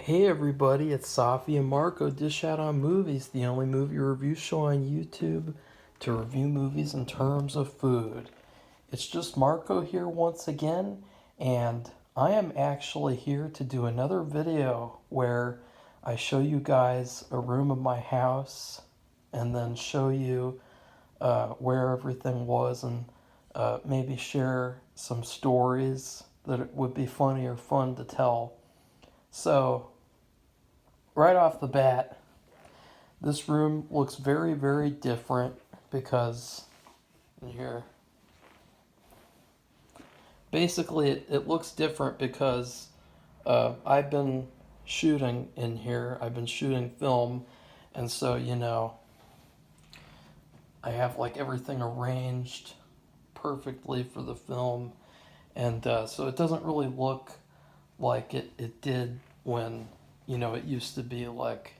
Hey everybody, it's Safi and Marco Dish Out on Movies, the only movie review show on YouTube to review movies in terms of food. It's just Marco here once again, and I am actually here to do another video where I show you guys a room of my house and then show you where everything was and maybe share some stories that it would be funny or fun to tell. So, right off the bat, this room looks very, very different because here, basically, it looks different because I've been shooting in here. I've been shooting film, and so I have like everything arranged perfectly for the film, and so it doesn't really look like it did when it used to be like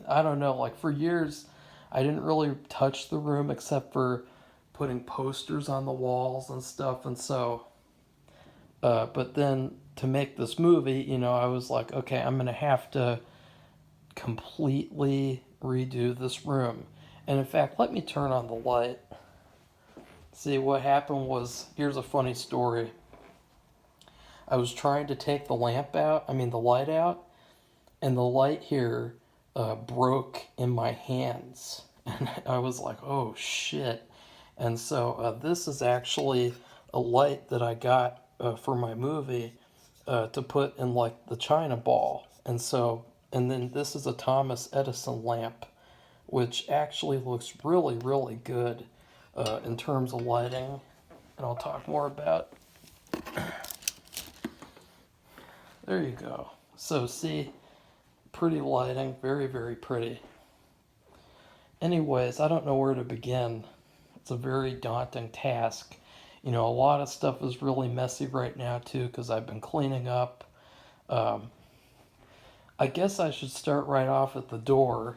I don't know, like for years, I didn't really touch the room except for putting posters on the walls and stuff. And so, but then to make this movie, I was like, okay, I'm going to have to completely redo this room. And in fact, let me turn on the light. See, what happened was, here's a funny story. I was trying to take the the light out, and the light here broke in my hands. And I was like, oh shit. And so this is actually a light that I got for my movie to put in like the China ball. And then this is a Thomas Edison lamp, which actually looks really, really good in terms of lighting. And I'll talk more about. There you go. So see, pretty lighting, very, very pretty. Anyways, I don't know where to begin. It's a very daunting task. A lot of stuff is really messy right now too because I've been cleaning up. I guess I should start right off at the door.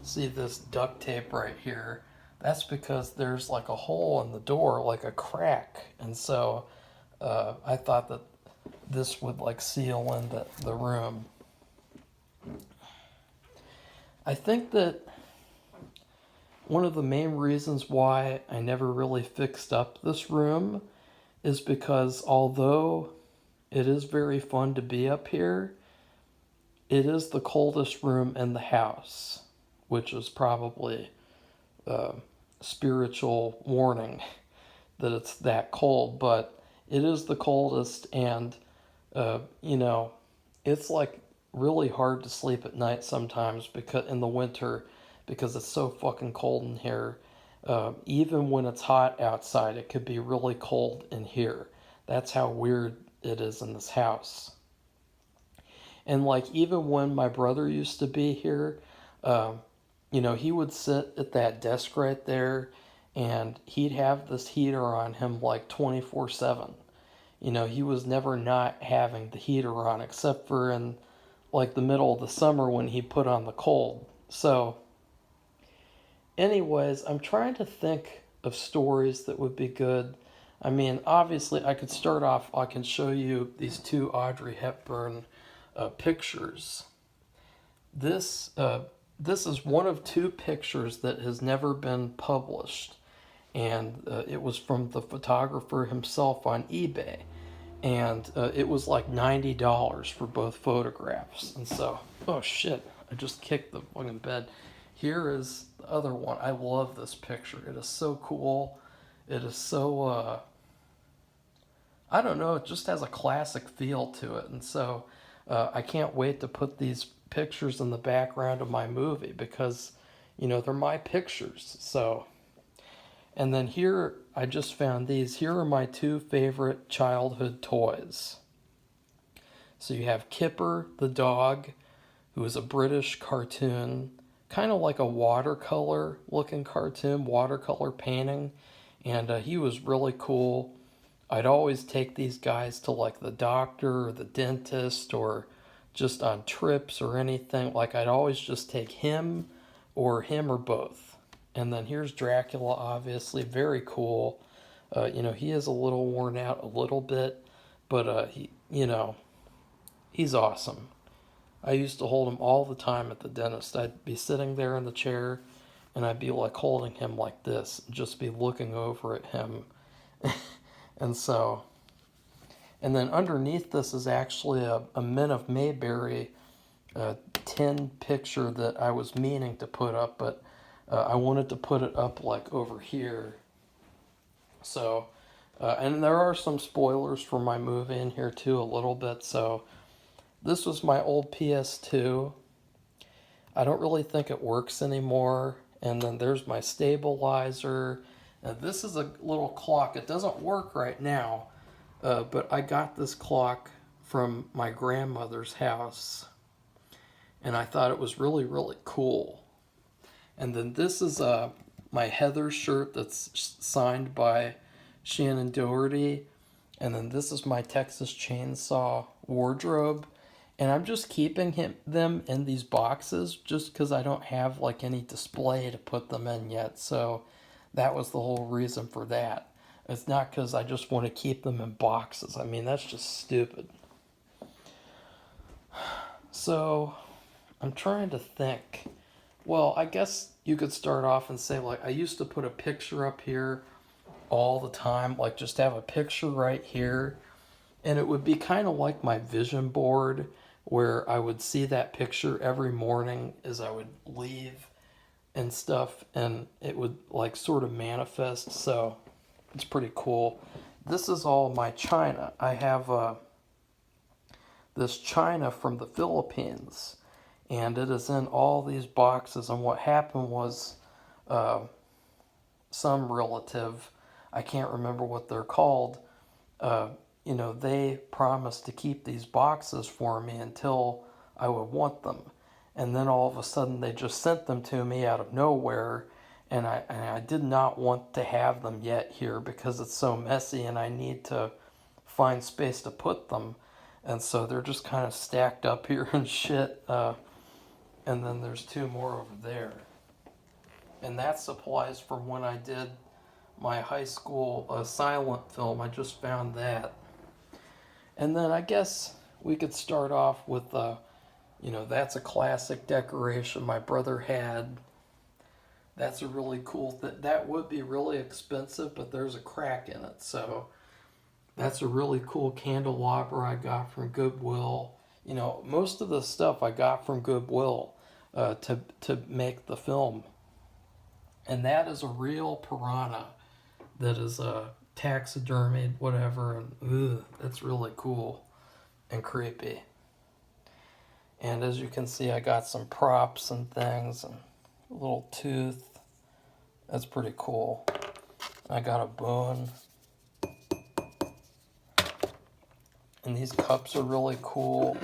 See this duct tape right here? That's because there's like a hole in the door, like a crack. And so I thought that this would like seal in the room. I think that one of the main reasons why I never really fixed up this room is because although it is very fun to be up here, it is the coldest room in the house, which is probably a spiritual warning that it's that cold, but it is the coldest, and it's like really hard to sleep at night sometimes because in the winter because it's so fucking cold in here. Even when it's hot outside, it could be really cold in here. That's how weird it is in this house. And like even when my brother used to be here, he would sit at that desk right there, and he'd have this heater on him like 24/7. He was never not having the heater on except for in like the middle of the summer when he put on the cold. So, anyways, I'm trying to think of stories that would be good. I mean, obviously, I could start off, I can show you these two Audrey Hepburn pictures. This is one of two pictures that has never been published, and it was from the photographer himself on eBay, and it was like $90 for both photographs. And so, oh shit, I just kicked the fucking bed. Here is the other one. I love this picture. It is so cool. It is so I don't know, it just has a classic feel to it. And so I can't wait to put these pictures in the background of my movie because, they're my pictures. So, and then here, I just found these. Here are my two favorite childhood toys. So you have Kipper the dog, who is a British cartoon, kind of like a watercolor looking cartoon, watercolor painting. And he was really cool. I'd always take these guys to like the doctor or the dentist or just on trips or anything. Like I'd always just take him or both. And then here's Dracula, obviously, very cool. He is a little worn out a little bit, but He's awesome. I used to hold him all the time at the dentist. I'd be sitting there in the chair and I'd be like holding him like this, just be looking over at him. And so, and then underneath this is actually a Mint of Mayberry tin picture that I was meaning to put up, but I wanted to put it up like over here. So, and there are some spoilers for my movie in here too, a little bit. So, this was my old PS2. I don't really think it works anymore. And then there's my stabilizer. And this is a little clock. It doesn't work right now, but I got this clock from my grandmother's house. And I thought it was really, really cool. And then this is my Heather shirt that's signed by Shannon Doherty. And then this is my Texas Chainsaw wardrobe. And I'm just keeping them in these boxes just because I don't have like any display to put them in yet. So that was the whole reason for that. It's not because I just want to keep them in boxes. I mean, that's just stupid. So I'm trying to think. Well, I guess you could start off and say, like, I used to put a picture up here all the time, like just have a picture right here. And it would be kind of like my vision board where I would see that picture every morning as I would leave and stuff, and it would like sort of manifest. So it's pretty cool. This is all my china. I have this china from the Philippines, and it is in all these boxes. And what happened was some relative, I can't remember what they're called, they promised to keep these boxes for me until I would want them. And then all of a sudden they just sent them to me out of nowhere. And I did not want to have them yet here because it's so messy and I need to find space to put them. And so they're just kind of stacked up here and shit. And then there's two more over there. And that supplies from when I did my high school silent film. I just found that. And then I guess we could start off with, that's a classic decoration my brother had. That's a really cool that would be really expensive, but there's a crack in it. So that's a really cool candelabra I got from Goodwill. Most of the stuff I got from Goodwill to make the film. And that is a real piranha that is taxidermied, whatever, and that's really cool and creepy. And as you can see, I got some props and things, and a little tooth. That's pretty cool. I got a boon. And these cups are really cool.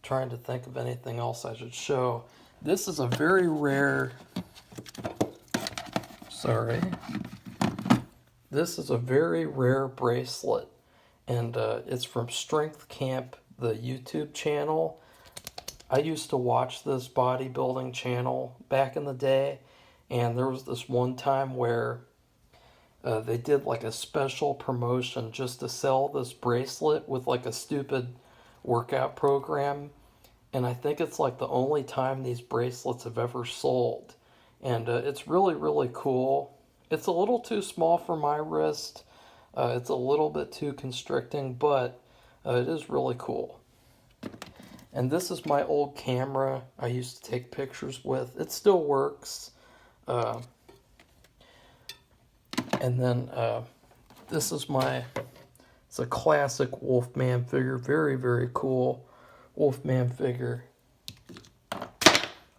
Trying to think of anything else I should show. This is a very rare... This is a very rare bracelet, and it's from Strength Camp, the YouTube channel. I used to watch this bodybuilding channel back in the day, and there was this one time where they did like a special promotion just to sell this bracelet with like a stupid workout program, and I think it's like the only time these bracelets have ever sold. And it's really, really cool. It's a little too small for my wrist. It's a little bit too constricting, but it is really cool. And this is my old camera I used to take pictures with. It still works. And then this is it's a classic Wolfman figure. Very, very cool Wolfman figure.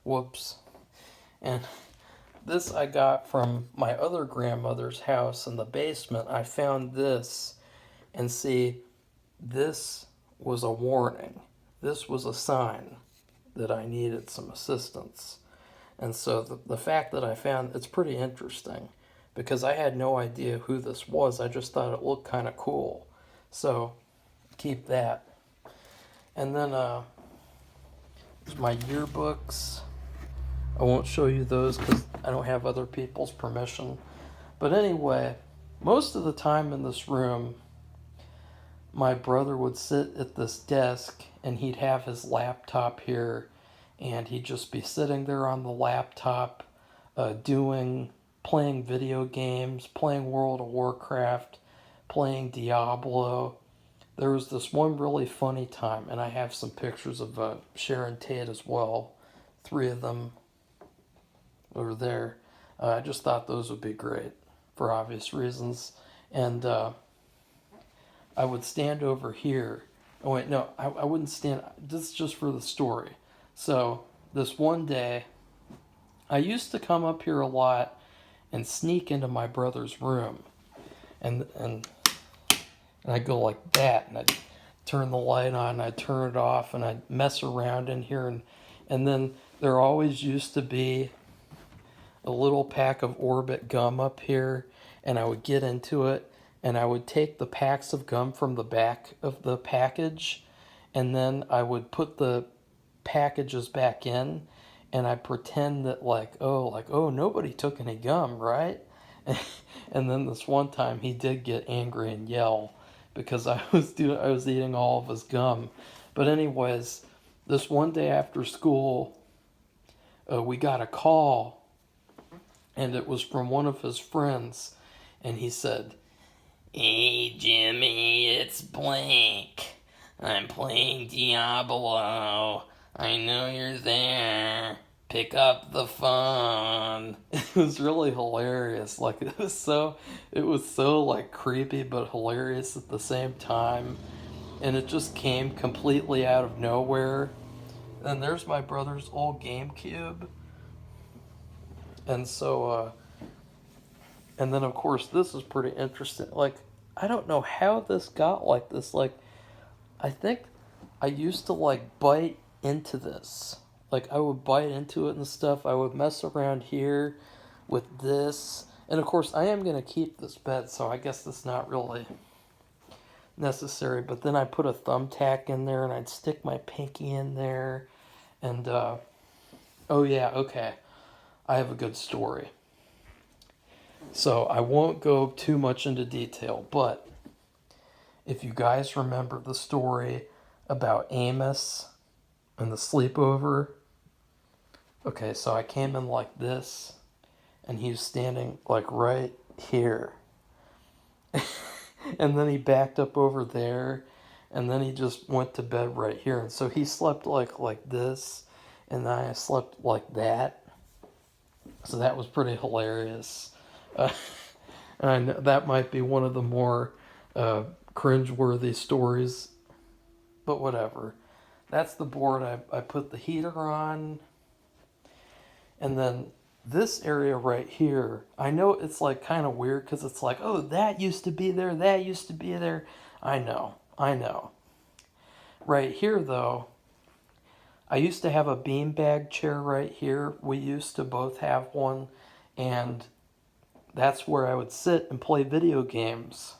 Whoops. And this I got from my other grandmother's house in the basement. I found this, and see, this was a warning. This was a sign that I needed some assistance. And so the fact that I found it's pretty interesting because I had no idea who this was. I just thought it looked kind of cool. So keep that. And then there's my yearbooks. I won't show you those because I don't have other people's permission. But anyway, most of the time in this room, my brother would sit at this desk and he'd have his laptop here, and he'd just be sitting there on the laptop playing video games, playing World of Warcraft, playing Diablo. There was this one really funny time, and I have some pictures of Sharon Tate as well. 3 of them over there. I just thought those would be great for obvious reasons. And I would stand over here. Oh, wait, no, I wouldn't stand. This is just for the story. So, this one day, I used to come up here a lot and sneak into my brother's room. And I'd go like that, and I'd turn the light on, and I'd turn it off, and I'd mess around in here. And then there always used to be a little pack of Orbit gum up here, and I would get into it, and I would take the packs of gum from the back of the package, and then I would put the packages back in, and I'd pretend that oh, nobody took any gum, right? And then this one time he did get angry and yell because I was eating all of his gum. But anyways, this one day after school, we got a call, and it was from one of his friends, and he said, "Hey Jimmy, it's Blake. I'm playing Diablo. I know you're there. Pick up the phone." It was really hilarious. Like it was so like creepy but hilarious at the same time. And it just came completely out of nowhere. And there's my brother's old GameCube. And so and then of course this is pretty interesting. Like I don't know how this got like this. Like I think I used to like bite into this. Like I would bite into it and stuff. I would mess around here with this. And of course I am going to keep this bed, so I guess that's not really necessary. But then I put a thumbtack in there and I'd stick my pinky in there. And oh yeah, okay. I have a good story. So I won't go too much into detail, but if you guys remember the story about Amos and the sleepover. Okay, so I came in like this, and he was standing like right here. And then he backed up over there, and then he just went to bed right here. And so he slept like this, and then I slept like that. So that was pretty hilarious. And I know that might be one of the more cringeworthy stories, but whatever. That's the board. I put the heater on. And then this area right here, I know it's like kind of weird because it's like, oh, that used to be there, that used to be there. I know. Right here, though, I used to have a beanbag chair right here. We used to both have one, and that's where I would sit and play video games.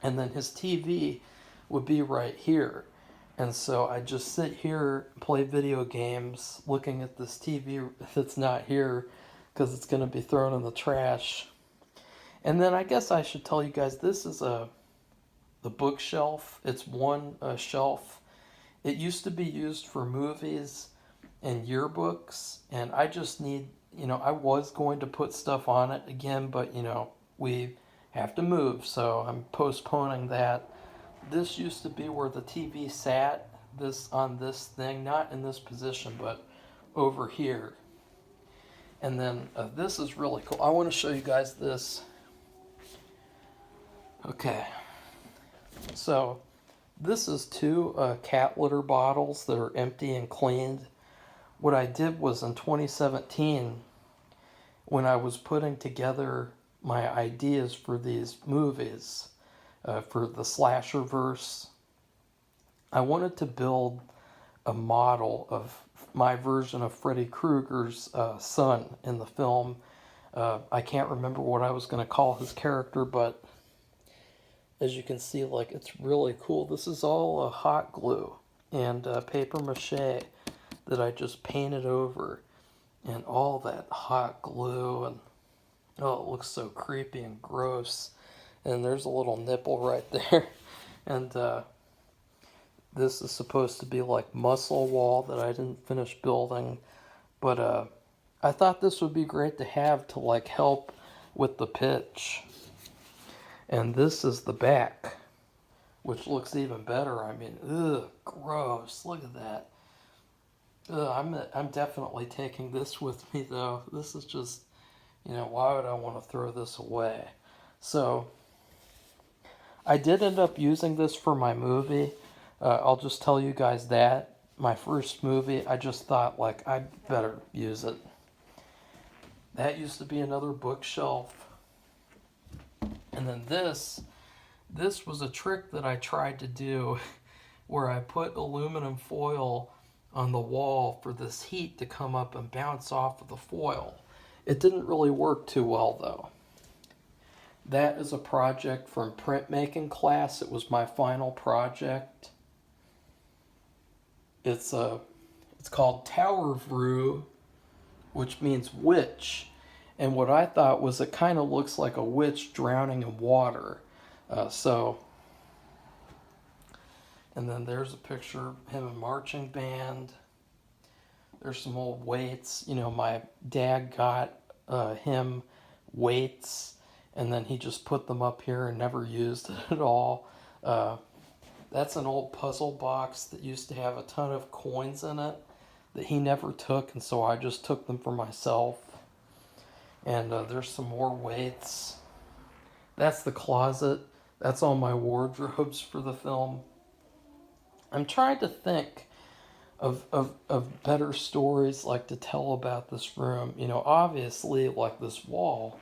And then his TV would be right here. And so I just sit here, play video games, looking at this TV that's not here because it's going to be thrown in the trash. And then I guess I should tell you guys, this is the bookshelf. It's one shelf. It used to be used for movies and yearbooks, and I just need, I was going to put stuff on it again, but, we have to move, so I'm postponing that. This used to be where the TV sat, on this thing, not in this position, but over here. And then this is really cool. I want to show you guys this. Okay. So this is 2 cat litter bottles that are empty and cleaned. What I did was in 2017, when I was putting together my ideas for these movies, for the slasher verse, I wanted to build a model of my version of Freddy Krueger's son in the film. I can't remember what I was going to call his character, but as you can see, it's really cool. This is all hot glue and paper mache that I just painted over, and all that hot glue, and oh, it looks so creepy and gross. And there's a little nipple right there. And this is supposed to be like muscle wall that I didn't finish building. But I thought this would be great to have to like help with the pitch. And this is the back, which looks even better. I mean, ugh, gross. Look at that. I'm definitely taking this with me though. This is just, why would I want to throw this away? So I did end up using this for my movie. I'll just tell you guys that. My first movie, I just thought like I better use it. That used to be another bookshelf. And then this was a trick that I tried to do where I put aluminum foil on the wall for this heat to come up and bounce off of the foil. It didn't really work too well though. That is a project from printmaking class. It was my final project. It's called Tower Vrew, which means witch. And what I thought was it kind of looks like a witch drowning in water. And then there's a picture of him in marching band. There's some old weights. My dad got him weights, and then he just put them up here and never used it at all. That's an old puzzle box that used to have a ton of coins in it that he never took, and so I just took them for myself. And there's some more weights. That's the closet. That's all my wardrobes for the film. I'm trying to think of better stories like to tell about this room. Obviously, like this wall,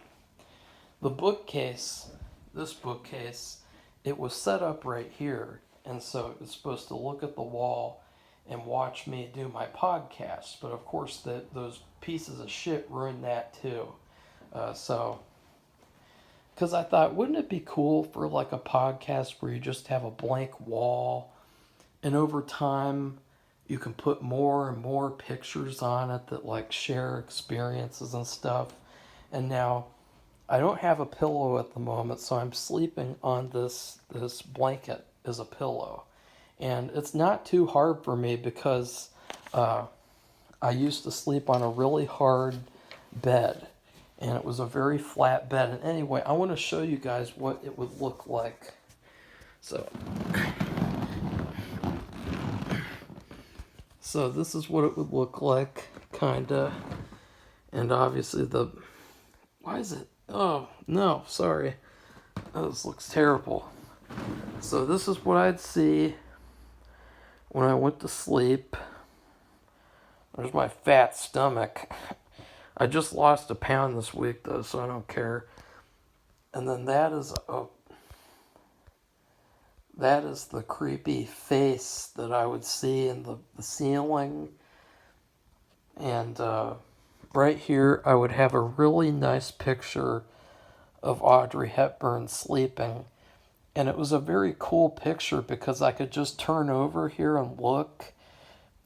the bookcase, this bookcase, it was set up right here. And so it was supposed to look at the wall and watch me do my podcast. But of course, those pieces of shit ruined that too. Because I thought, wouldn't it be cool for like a podcast where you just have a blank wall, and over time you can put more and more pictures on it that like share experiences and stuff. And now I don't have a pillow at the moment, so I'm sleeping on this blanket as a pillow. And it's not too hard for me because I used to sleep on a really hard bed. And it was a very flat bed. And anyway, I want to show you guys what it would look like. So this is what it would look like, kinda. And obviously why is it? Oh, no, sorry. Oh, this looks terrible. So this is what I'd see when I went to sleep. There's my fat stomach. I just lost a pound this week though, so I don't care. And then that is the creepy face that I would see in the ceiling. And right here I would have a really nice picture of Audrey Hepburn sleeping. And it was a very cool picture because I could just turn over here and look,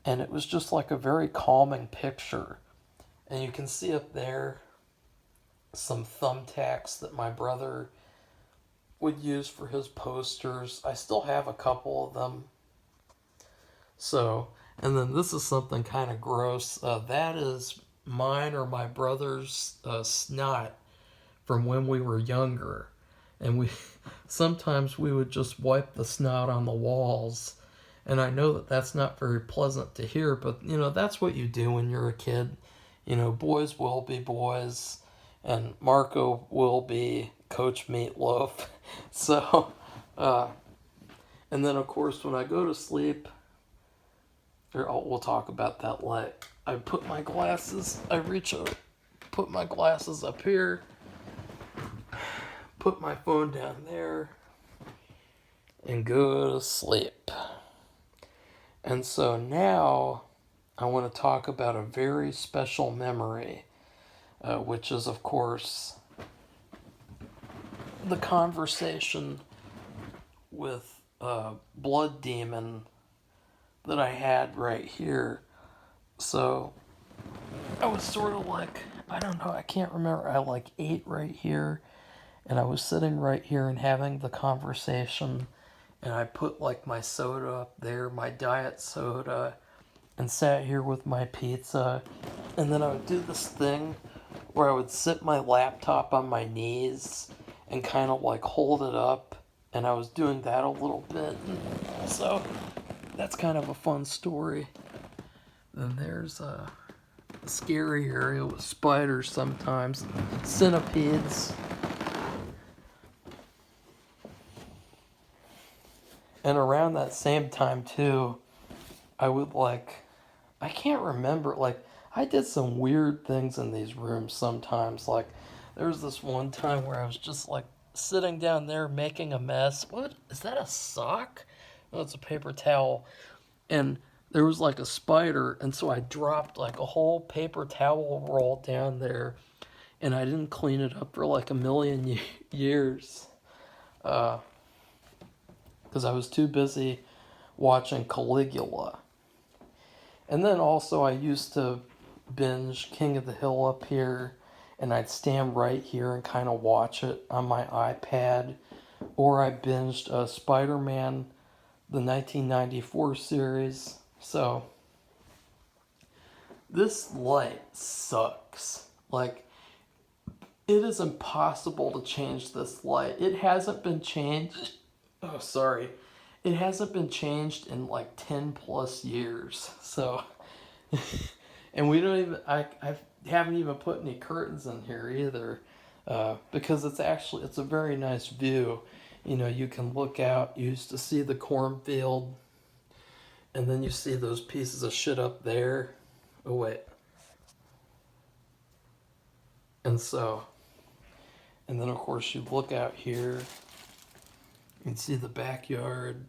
and it was just like a very calming picture. And you can see up there some thumbtacks that my brother would use for his posters. I still have a couple of them. So, and then this is something kind of gross. That is mine or my brother's snot from when we were younger. And sometimes we would just wipe the snot on the walls. And I know that that's not very pleasant to hear, but that's what you do when you're a kid. Boys will be boys, and Marco will be Coach Meatloaf. So, and then of course when I go to sleep, we'll talk about that later. I put my glasses, put my glasses up here, put my phone down there, and go to sleep. And so now I want to talk about a very special memory, which is, of course, the conversation with Blood Demon that I had right here. So I was sort of like, I don't know, I can't remember, I ate right here, and I was sitting right here and having the conversation, and I put like my soda up there, my diet soda, and sat here with my pizza. And then I would do this thing where I would sit my laptop on my knees and kind of like hold it up. And I was doing that a little bit. So that's kind of a fun story. Then there's a scary area with spiders sometimes, centipedes. And around that same time too, I would I can't remember, I did some weird things in these rooms sometimes. Like, there was this one time where I was just like sitting down there making a mess. What? Is that a sock? No, it's a paper towel. And there was like a spider, and so I dropped like a whole paper towel roll down there, and I didn't clean it up for like a million years. Because I was too busy watching Caligula. And then also I used to binge King of the Hill up here, and I'd stand right here and kind of watch it on my iPad. Or I binged Spider-Man, the 1994 series. So this light sucks. Like, it is impossible to change this light. It hasn't been changed. Oh, sorry. It hasn't been changed in like 10 plus years. So, and we don't even, I haven't even put any curtains in here either. Because it's a very nice view. You know, you can look out, you used to see the cornfield, and then you see those pieces of shit up there. Oh, wait. And then of course you look out here, you can see the backyard.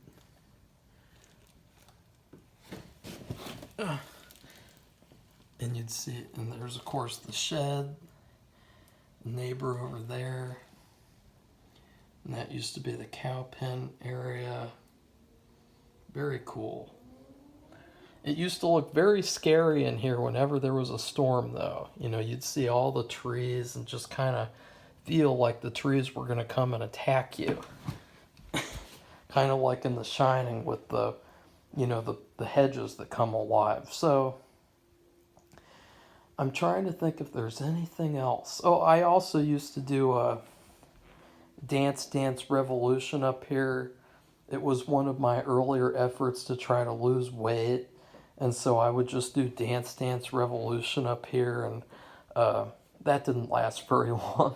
And you'd see, and there's of course the shed, the neighbor over there. And that used to be the cow pen area. Very cool. It used to look very scary in here whenever there was a storm, though. You know, you'd see all the trees and just kind of feel like the trees were going to come and attack you. Kind of like in The Shining with the hedges that come alive. So I'm trying to think if there's anything else. Oh, I also used to do a Dance Dance Revolution up here. It was one of my earlier efforts to try to lose weight. And so I would just do Dance Dance Revolution up here, and that didn't last very long.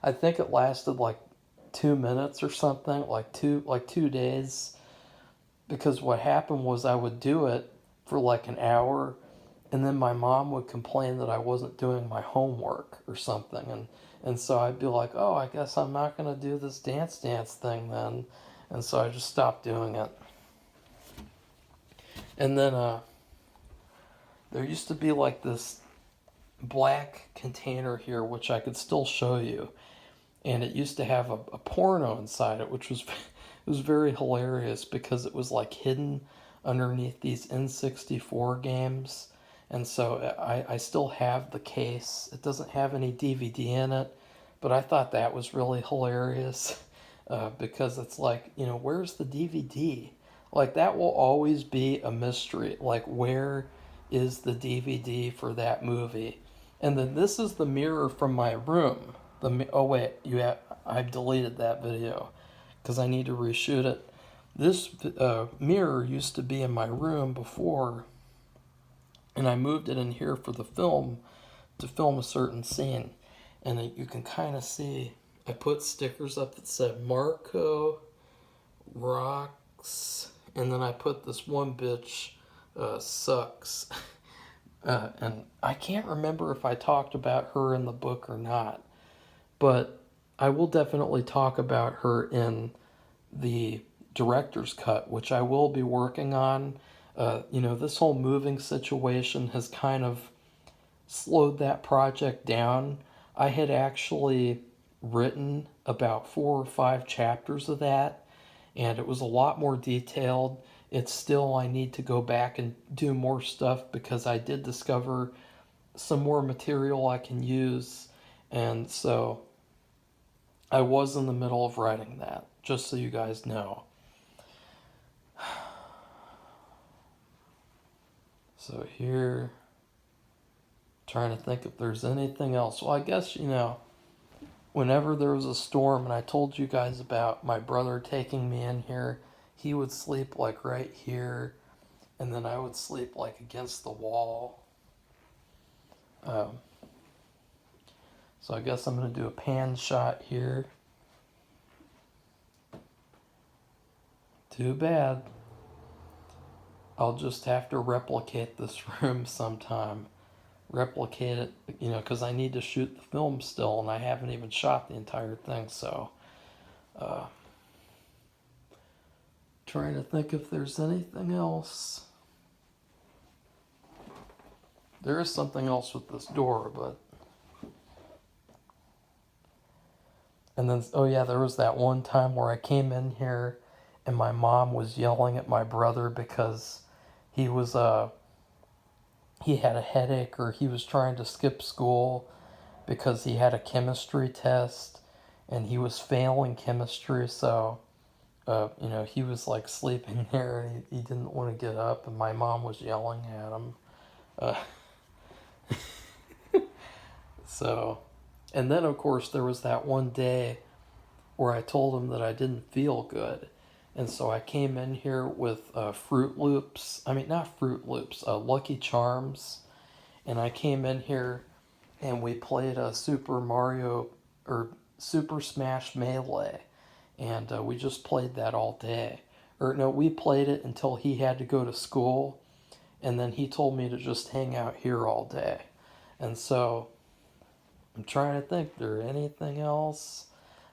I think it lasted like 2 minutes or something, like two days. Because what happened was I would do it for like an hour, and then my mom would complain that I wasn't doing my homework or something, and so I'd be like, oh, I guess I'm not gonna do this dance thing then, and so I just stopped doing it. And then there used to be like this black container here, which I could still show you, and it used to have a porno inside it, which was it was very hilarious because it was like hidden underneath these N64 games. And so I still have the case. It doesn't have any DVD in it, but I thought that was really hilarious because it's like, you know, where's the DVD? Like, that will always be a mystery. Like, where is the DVD for that movie? And then this is the mirror from my room. Oh wait, I've deleted that video because I need to reshoot it. This mirror used to be in my room before, and I moved it in here for the film, to film a certain scene. And you can kind of see, I put stickers up that said Marco rocks, and then I put this one bitch sucks. And I can't remember if I talked about her in the book or not, but I will definitely talk about her in the director's cut, which I will be working on. This whole moving situation has kind of slowed that project down. I had actually written about 4 or 5 chapters of that, and it was a lot more detailed. It's still, I need to go back and do more stuff because I did discover some more material I can use, and so I was in the middle of writing that, just so you guys know. So here, trying to think if there's anything else. Well, I guess, whenever there was a storm, and I told you guys about my brother taking me in here, he would sleep like right here, and then I would sleep like against the wall. So I guess I'm going to do a pan shot here. Too bad. I'll just have to replicate this room sometime. Replicate it, because I need to shoot the film still, and I haven't even shot the entire thing, so trying to think if there's anything else. There is something else with this door, but... And then, oh yeah, there was that one time where I came in here and my mom was yelling at my brother because he was, he had a headache, or he was trying to skip school because he had a chemistry test and he was failing chemistry, so, he was like sleeping there and he didn't want to get up, and my mom was yelling at him. So, and then of course there was that one day where I told him that I didn't feel good. And so I came in here with Fruit Loops. I mean, not Fruit Loops, Lucky Charms. And I came in here and we played Super Mario or Super Smash Melee. And we just played that all day. Or no, we played it until he had to go to school. And then he told me to just hang out here all day. And so I'm trying to think, there anything else?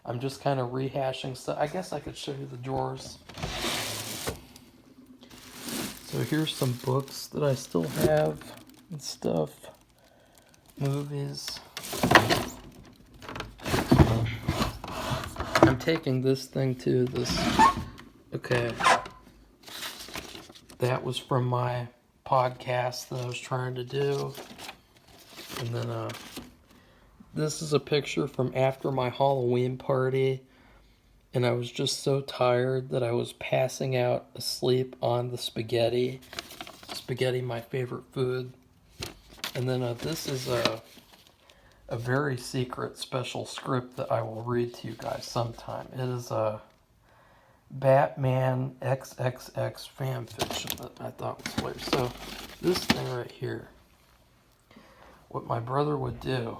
I'm just kind of rehashing stuff. I guess I could show you the drawers. So here's some books that I still have and stuff. Movies. I'm taking this thing too. Okay. That was from my podcast that I was trying to do. And then, this is a picture from after my Halloween party, and I was just so tired that I was passing out asleep on the spaghetti. Spaghetti, my favorite food. And then this is a very secret special script that I will read to you guys sometime. It is a Batman XXX fan fiction that I thought was hilarious. So this thing right here, what my brother would do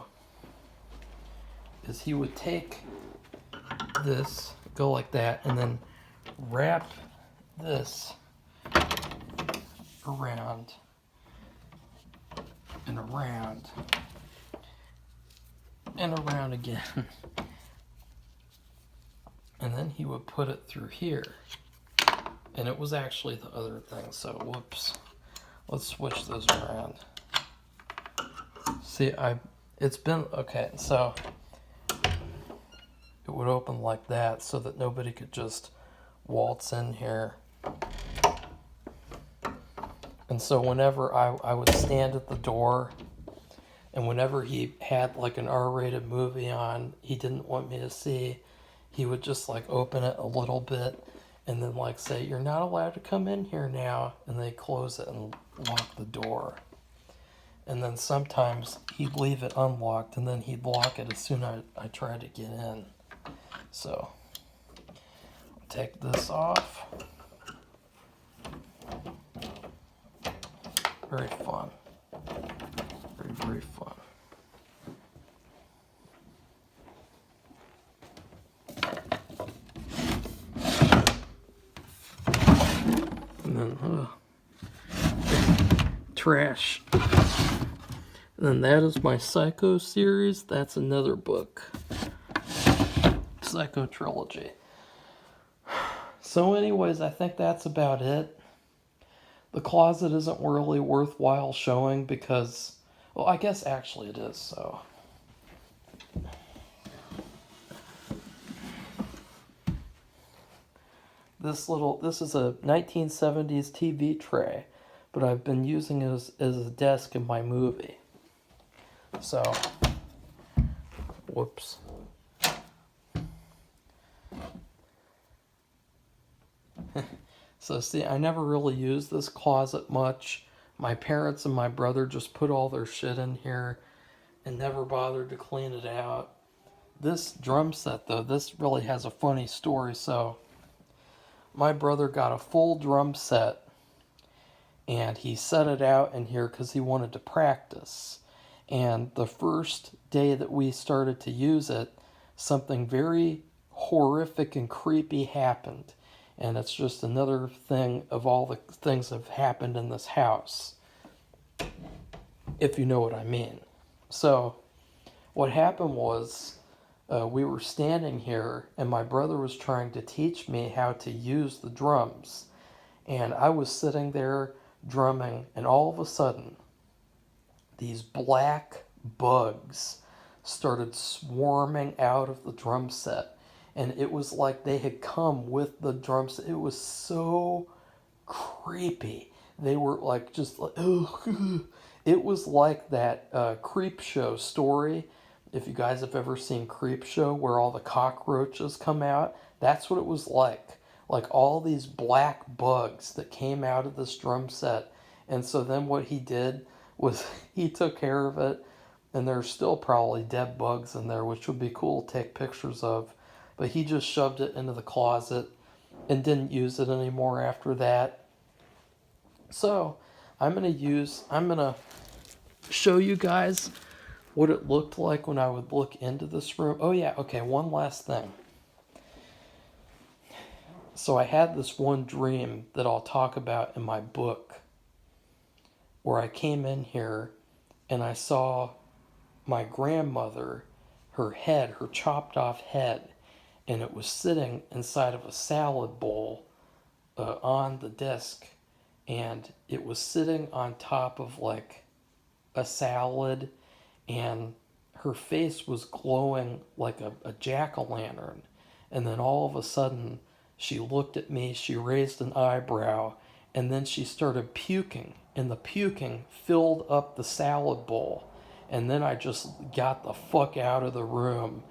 is he would take this, go like that, and then wrap this around and around and around again. And then he would put it through here. And it was actually the other thing, so whoops. Let's switch those around. See, it's been, okay, so it would open like that so that nobody could just waltz in here. And so whenever I would stand at the door, and whenever he had like an R-rated movie on he didn't want me to see, he would just like open it a little bit and then like say, "You're not allowed to come in here now," and they close it and lock the door. And then sometimes he'd leave it unlocked and then he'd lock it as soon as I tried to get in. So, take this off. Very fun. Very, very fun. And then, trash. And then that is my Psycho series. That's another book. Psycho trilogy. So anyways, I think that's about it. The closet isn't really worthwhile showing because, well, I guess actually it is, so. This is a 1970s TV tray, but I've been using it as a desk in my movie. So, whoops. So see, I never really used this closet much. My parents and my brother just put all their shit in here and never bothered to clean it out. This drum set, though, this really has a funny story. So my brother got a full drum set and he set it out in here because he wanted to practice. And the first day that we started to use it, something very horrific and creepy happened. And it's just another thing of all the things that have happened in this house, if you know what I mean. So, what happened was we were standing here, and my brother was trying to teach me how to use the drums. And I was sitting there drumming, and all of a sudden, these black bugs started swarming out of the drum set. And it was like they had come with the drum set. It was so creepy. They were like just like, oh, it was like that Creep Show story. If you guys have ever seen Creep Show where all the cockroaches come out, that's what it was like. Like all these black bugs that came out of this drum set. And so then what he did was he took care of it, and there's still probably dead bugs in there, which would be cool to take pictures of. But he just shoved it into the closet and didn't use it anymore after that. So I'm gonna show you guys what it looked like when I would look into this room. Oh yeah, okay, one last thing. So I had this one dream that I'll talk about in my book where I came in here and I saw my grandmother, her chopped off head, and it was sitting inside of a salad bowl on the desk, and it was sitting on top of like a salad, and her face was glowing like a jack-o'-lantern. And then all of a sudden she looked at me, she raised an eyebrow, and then she started puking, and the puking filled up the salad bowl. And then I just got the fuck out of the room.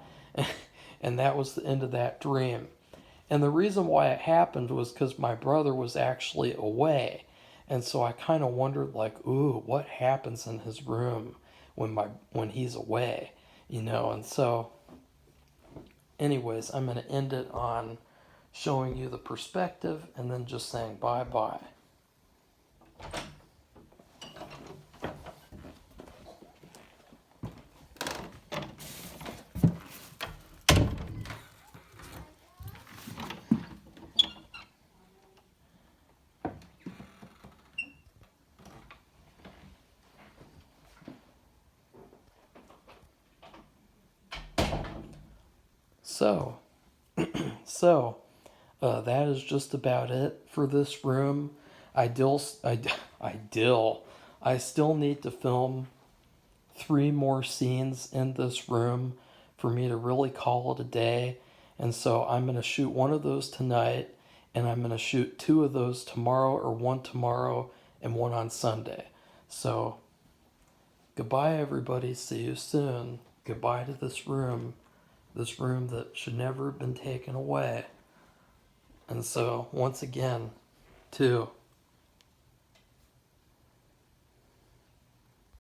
And that was the end of that dream. And the reason why it happened was because my brother was actually away. And so I kind of wondered, like, ooh, what happens in his room when he's away, you know? And so, anyways, I'm going to end it on showing you the perspective and then just saying bye-bye. So, that is just about it for this room. I still need to film 3 more scenes in this room for me to really call it a day. And so I'm going to shoot one of those tonight, and I'm going to shoot 2 of those tomorrow, or 1 tomorrow and 1 on Sunday. So goodbye, everybody. See you soon. Goodbye to this room that should never have been taken away. And so, once again, 2.